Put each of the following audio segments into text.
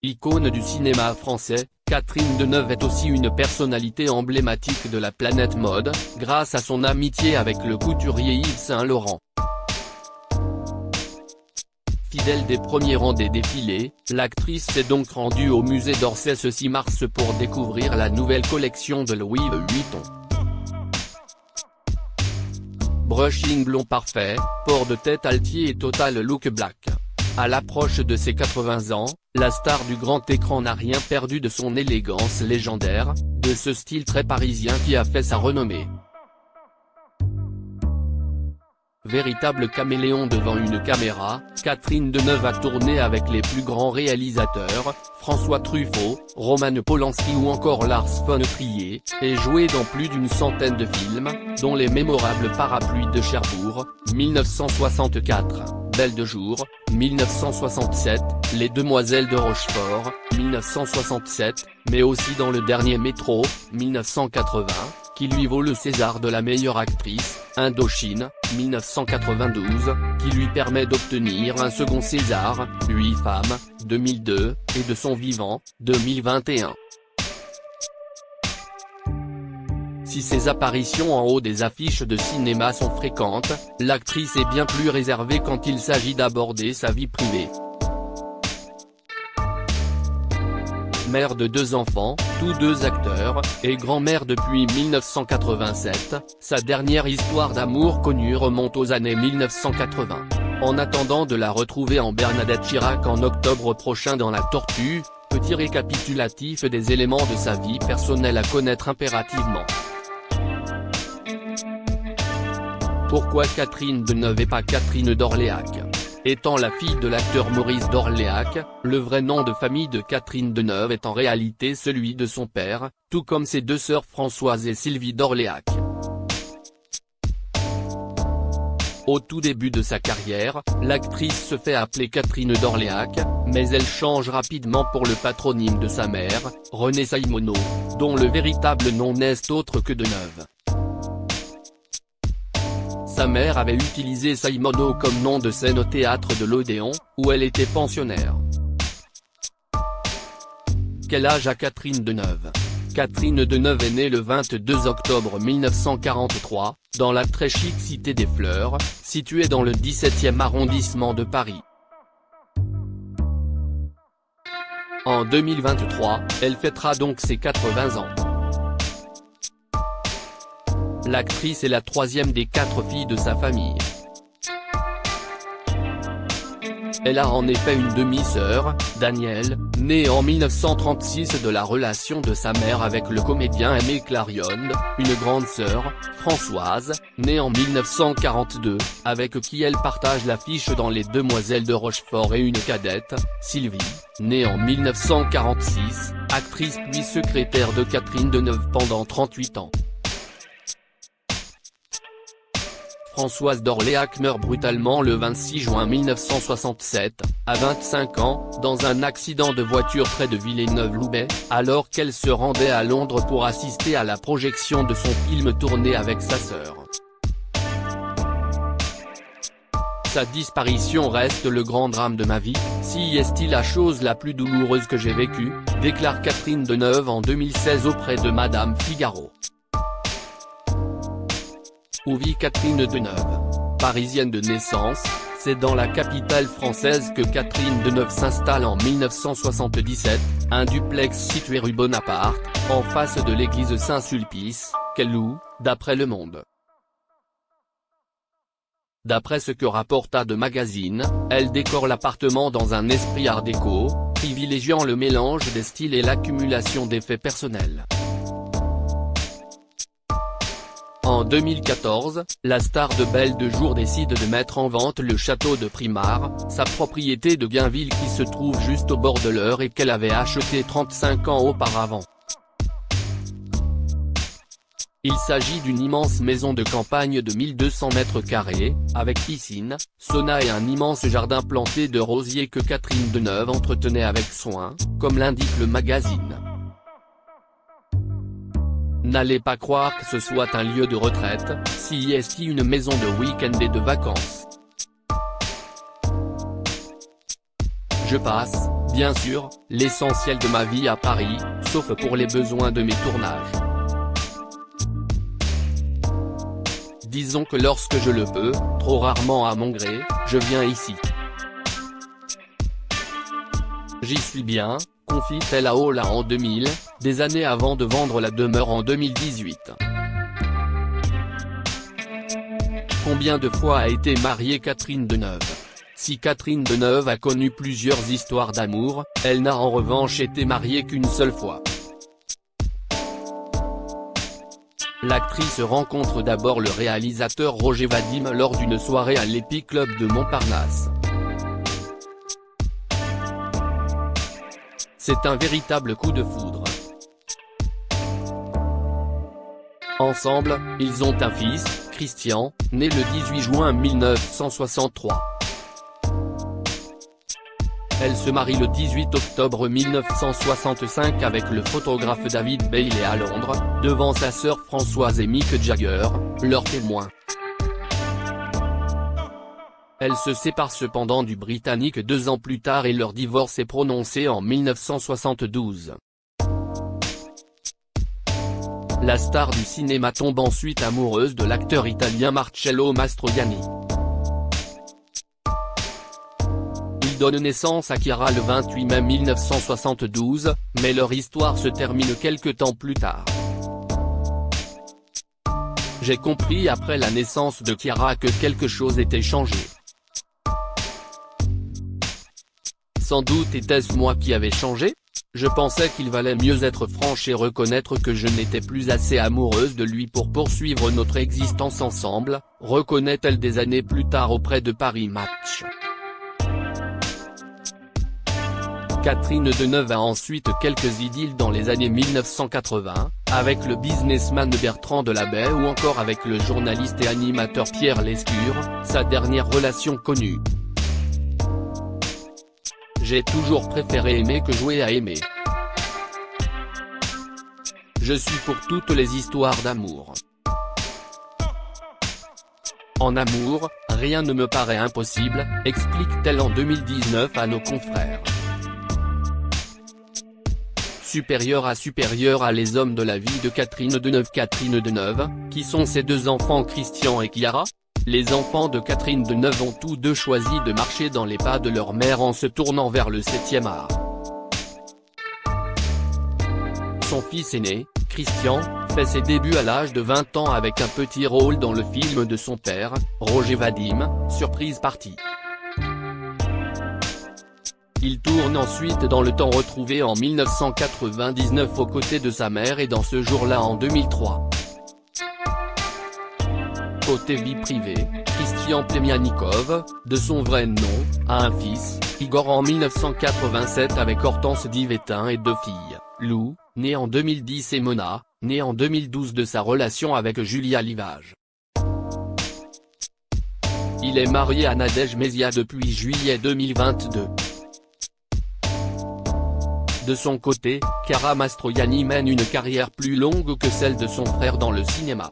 Icône du cinéma français, Catherine Deneuve est aussi une personnalité emblématique de la planète mode, grâce à son amitié avec le couturier Yves Saint Laurent. Fidèle des premiers rangs des défilés, l'actrice s'est donc rendue au musée d'Orsay ce 6 mars pour découvrir la nouvelle collection de Louis Vuitton. Brushing blond parfait, port de tête altier et total look black. À l'approche de ses 80 ans, la star du grand écran n'a rien perdu de son élégance légendaire, de ce style très parisien qui a fait sa renommée. Véritable caméléon devant une caméra, Catherine Deneuve a tourné avec les plus grands réalisateurs, François Truffaut, Roman Polanski ou encore Lars von Trier, et joué dans plus d'une centaine de films, dont les mémorables Parapluie de Cherbourg, 1964, Belle de jour, 1967, Les Demoiselles de Rochefort, 1967, mais aussi dans Le Dernier Métro, 1980, qui lui vaut le César de la meilleure actrice, Indochine, 1992, qui lui permet d'obtenir un second César, 8 femmes, 2002, et de son vivant, 2021. Si ses apparitions en haut des affiches de cinéma sont fréquentes, l'actrice est bien plus réservée quand il s'agit d'aborder sa vie privée. Mère de 2 enfants, tous 2 acteurs, et grand-mère depuis 1987, sa dernière histoire d'amour connue remonte aux années 1980. En attendant de la retrouver en Bernadette Chirac en octobre prochain dans La Tortue, petit récapitulatif des éléments de sa vie personnelle à connaître impérativement. Pourquoi Catherine Deneuve et pas Catherine d'Orléac? Étant la fille de l'acteur Maurice d'Orléac, le vrai nom de famille de Catherine Deneuve est en réalité celui de son père, tout comme ses 2 sœurs Françoise et Sylvie d'Orléac. Au tout début de sa carrière, l'actrice se fait appeler Catherine d'Orléac, mais elle change rapidement pour le patronyme de sa mère, Renée Saïmonneau, dont le véritable nom n'est autre que Deneuve. Sa mère avait utilisé Saïmonneau comme nom de scène au théâtre de l'Odéon, où elle était pensionnaire. Quel âge a Catherine Deneuve? Catherine Deneuve est née le 22 octobre 1943, dans la très chic cité des Fleurs, située dans le 17e arrondissement de Paris. En 2023, elle fêtera donc ses 80 ans. L'actrice est la 3e des 4 filles de sa famille. Elle a en effet une demi-sœur, Danielle, née en 1936 de la relation de sa mère avec le comédien Aimé Clarion, une grande sœur, Françoise, née en 1942, avec qui elle partage l'affiche dans Les Demoiselles de Rochefort et une cadette, Sylvie, née en 1946, actrice puis secrétaire de Catherine Deneuve pendant 38 ans. Françoise d'Orléac meurt brutalement le 26 juin 1967, à 25 ans, dans un accident de voiture près de Villeneuve-Loubet, alors qu'elle se rendait à Londres pour assister à la projection de son film tourné avec sa sœur. Sa disparition reste le grand drame de ma vie, si est-il la chose la plus douloureuse que j'ai vécue, déclare Catherine Deneuve en 2016 auprès de Madame Figaro. Où vit Catherine Deneuve? Parisienne de naissance, c'est dans la capitale française que Catherine Deneuve s'installe en 1977, un duplex situé rue Bonaparte, en face de l'église Saint-Sulpice, qu'elle loue, d'après Le Monde. D'après ce que rapporta de Magazine, elle décore l'appartement dans un esprit art déco, privilégiant le mélange des styles et l'accumulation d'effets personnels. En 2014, la star de Belle de jour décide de mettre en vente le château de Primard, sa propriété de Gainville qui se trouve juste au bord de l'Eure et qu'elle avait acheté 35 ans auparavant. Il s'agit d'une immense maison de campagne de 1200 mètres carrés, avec piscine, sauna et un immense jardin planté de rosiers que Catherine Deneuve entretenait avec soin, comme l'indique le magazine. N'allez pas croire que ce soit un lieu de retraite, si est une maison de week-end et de vacances. Je passe, Bien sûr, l'essentiel de ma vie à Paris, sauf pour les besoins de mes tournages. Disons que lorsque je le peux, trop rarement à mon gré, je viens ici. J'y suis bien, confie-t-elle à Hola en 2000, des années avant de vendre la demeure en 2018. Combien de fois a été mariée Catherine Deneuve? Si Catherine Deneuve a connu plusieurs histoires d'amour, elle n'a en revanche été mariée qu'une seule fois. L'actrice rencontre d'abord le réalisateur Roger Vadim lors d'une soirée à l'Epic Club de Montparnasse. C'est un véritable coup de foudre. Ensemble, ils ont un fils, Christian, né le 18 juin 1963. Elle se marie le 18 octobre 1965 avec le photographe David Bailey à Londres, devant sa sœur Françoise et Mick Jagger, leurs témoins. Elle se sépare cependant du Britannique 2 ans plus tard et leur divorce est prononcé en 1972. La star du cinéma tombe ensuite amoureuse de l'acteur italien Marcello Mastroianni. Ils donnent naissance à Chiara le 28 mai 1972, mais leur histoire se termine quelque temps plus tard. J'ai compris après la naissance de Chiara que quelque chose était changé. Sans doute était-ce moi qui avais changé? Je pensais qu'il valait mieux être franche et reconnaître que je n'étais plus assez amoureuse de lui pour poursuivre notre existence ensemble, reconnaît-elle des années plus tard auprès de Paris Match. Catherine Deneuve a ensuite quelques idylles dans les années 1980, avec le businessman Bertrand Delabey ou encore avec le journaliste et animateur Pierre Lescure, sa dernière relation connue. J'ai toujours préféré aimer que jouer à aimer. Je suis pour toutes les histoires d'amour. En amour, rien ne me paraît impossible, explique-t-elle en 2019 à nos confrères. Supérieur à les hommes de la vie de Catherine Deneuve, qui sont ses 2 enfants Christian et Chiara? Les enfants de Catherine Deneuve ont tous deux choisi de marcher dans les pas de leur mère en se tournant vers le 7e art. Son fils aîné, Christian, fait ses débuts à l'âge de 20 ans avec un petit rôle dans le film de son père, Roger Vadim, Surprise Party. Il tourne ensuite dans Le Temps retrouvé en 1999 aux côtés de sa mère et dans Ce jour-là en 2003. Côté vie privée, Christian Plemianikov, de son vrai nom, a un fils, Igor en 1987 avec Hortense Divetin et 2 filles, Lou, née en 2010 et Mona, née en 2012 de sa relation avec Julia Livage. Il est marié à Nadège Mézia depuis juillet 2022. De son côté, Chiara Mastroianni mène une carrière plus longue que celle de son frère dans le cinéma.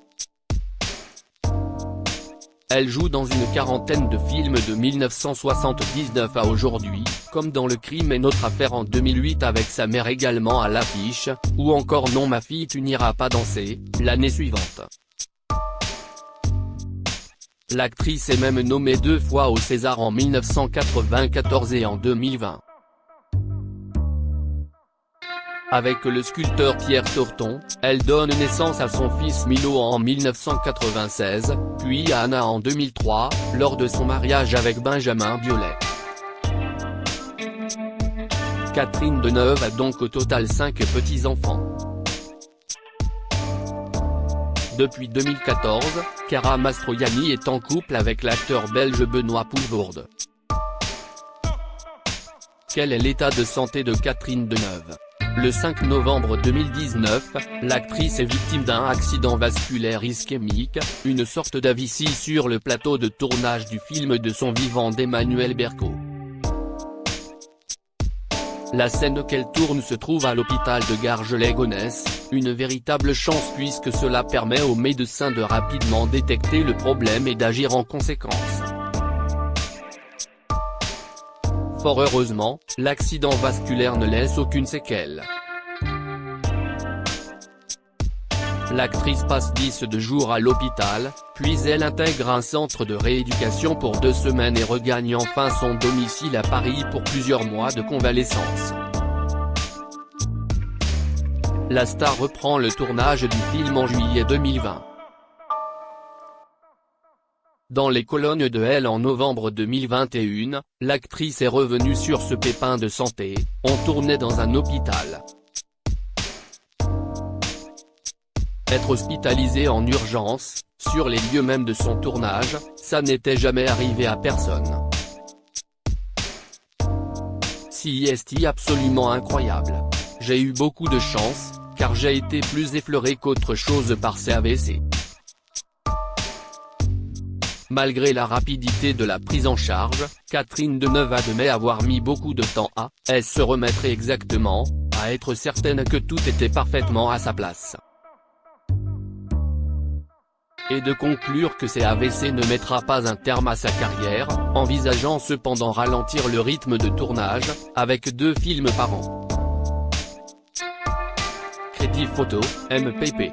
Elle joue dans une quarantaine de films de 1979 à aujourd'hui, comme dans Le Crime et notre affaire en 2008 avec sa mère également à l'affiche, ou encore Non ma fille tu n'iras pas danser, l'année suivante. L'actrice est même nommée 2 fois au César en 1994 et en 2020. Avec le sculpteur Pierre Torton, elle donne naissance à son fils Milo en 1996, puis à Anna en 2003, lors de son mariage avec Benjamin Biolay. Catherine Deneuve a donc au total 5 petits-enfants. Depuis 2014, Chiara Mastroianni est en couple avec l'acteur belge Benoît Poelvoorde. Quel est l'état de santé de Catherine Deneuve? Le 5 novembre 2019, l'actrice est victime d'un accident vasculaire ischémique, une sorte d'AVC sur le plateau de tournage du film de son vivant d'Emmanuel Berco. La scène qu'elle tourne se trouve à l'hôpital de Garges-les-Gonesse, une véritable chance puisque cela permet aux médecins de rapidement détecter le problème et d'agir en conséquence. Fort heureusement, l'accident vasculaire ne laisse aucune séquelle. L'actrice passe 10 jours à l'hôpital, puis elle intègre un centre de rééducation pour 2 semaines et regagne enfin son domicile à Paris pour plusieurs mois de convalescence. La star reprend le tournage du film en juillet 2020. Dans les colonnes de Elle en novembre 2021, l'actrice est revenue sur ce pépin de santé. On tournait dans un hôpital. Être hospitalisé en urgence, sur les lieux même de son tournage, ça n'était jamais arrivé à personne. C'est absolument incroyable. J'ai eu beaucoup de chance, car j'ai été plus effleuré qu'autre chose par ces AVC. Malgré la rapidité de la prise en charge, Catherine Deneuve admet avoir mis beaucoup de temps à se remettre exactement, à être certaine que tout était parfaitement à sa place. Et de conclure que ces AVC ne mettra pas un terme à sa carrière, envisageant cependant ralentir le rythme de tournage, avec 2 films par an. Creative Photo, MPP.